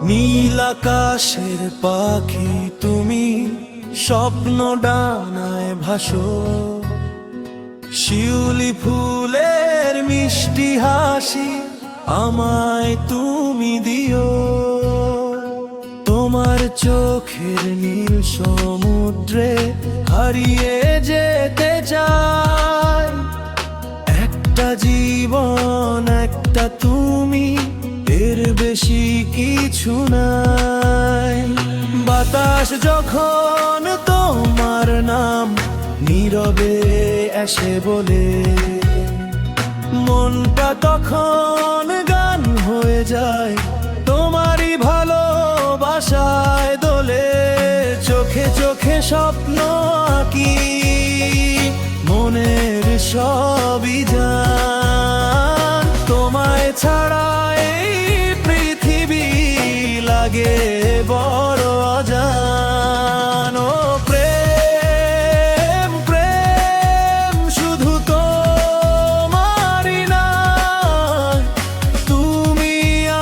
নীল আকাশের পাখি তুমি, স্বপ্ন ডানায় ভাসো। শিউলি ফুলের মিষ্টি হাসি আমায় তুমি দিও। তোমার চোখের নীল সমুদ্রে হারিয়ে যেতে চাই। একটা জীবন, একটা তুমি, এর বেশি কিছু নাই। বাতাস যখন তোমার নাম নীরবে এসে বলে, মনটা তখন গান হয়ে যায় তোমারই ভালোবাসায় দোলে। চোখে চোখে স্বপ্ন আঁকি, মনের সবই জান। তোমায় ছাড়া এই পৃথিবী লাগে বড় অজান। ও প্রেম প্রেম শুধু তোমারই না, তুমি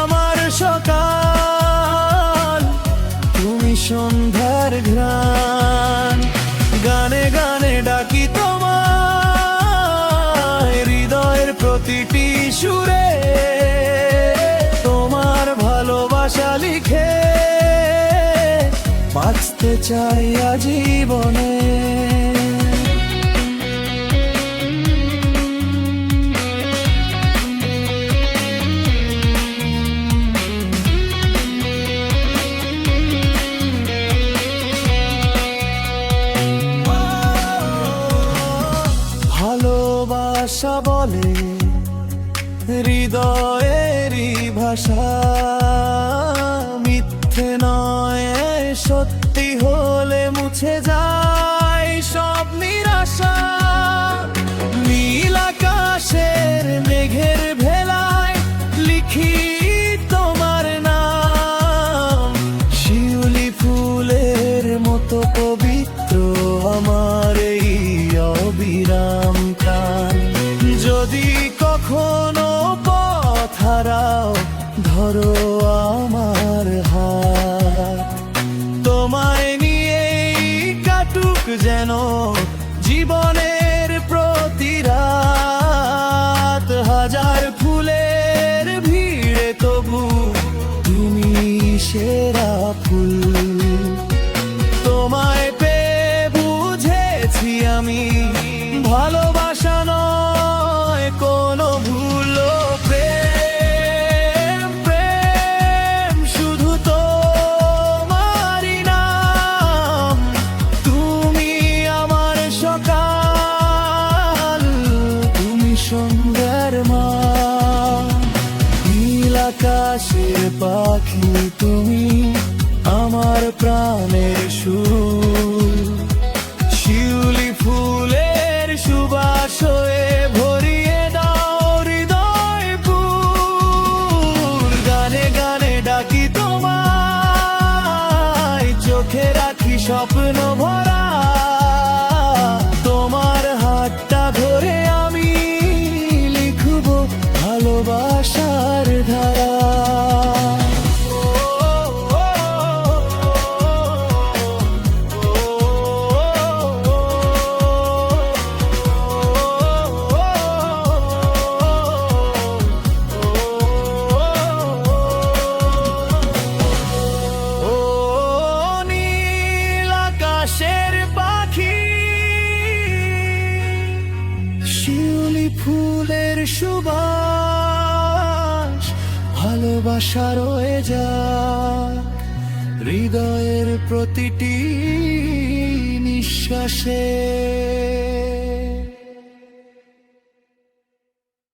আমার সকাল, তুমি সন্ধ্যার ঘ্রাণ। গানে গানে ডাকি তোমায়, হৃদয়ের প্রতিটি সুরে তোমার ভালোবাসা লিখে বাঁচতে চাই আজীবনে। ভালোবাসা বলে হৃদয়েরই ভাষা, মিথ্যে নয় সত্যি হলে মুছে যায় সব নিরাশা। নীল আকাশের মেঘের ভেলায় লিখি তোমার নাম। শিউলি ফুলের মতো পবিত্র আমার এই অবিরাম প্রাণ। যদি কখনো পথ হারাও, ধরো আমার হাত। তোমায় নিয়েই কাটুক যেন জীবনের প্রতি রাত। হাজার ফুলের ভিড়ে তবু তুমি সেরা ফুল। তোমায় পেয়ে বুঝেছি আমি ভালোবাসা নয় কোনো ভুল। প্রেম প্রেম শুধু তোমারই নাম, তুমি আমার সকাল, তুমি সন্ধ্যার মা। নীল আকাশের পাখি তুমি, আমার প্রাণের সুর। শিউলি ফুলের সুবাস হয়ে ভরিয়ে দাও হৃদয় ফুল। গানে গানে ডাকি তোমায়, চোখে রাখি স্বপ্ন ভরা। তোমার হাতটা ধরে আমি লিখব ভালোবাসার ধারা। শিউলি ফুলের সুবাস ভালোবাসা রয়ে যায় হৃদয়ের প্রতিটি নিঃশ্বাসে।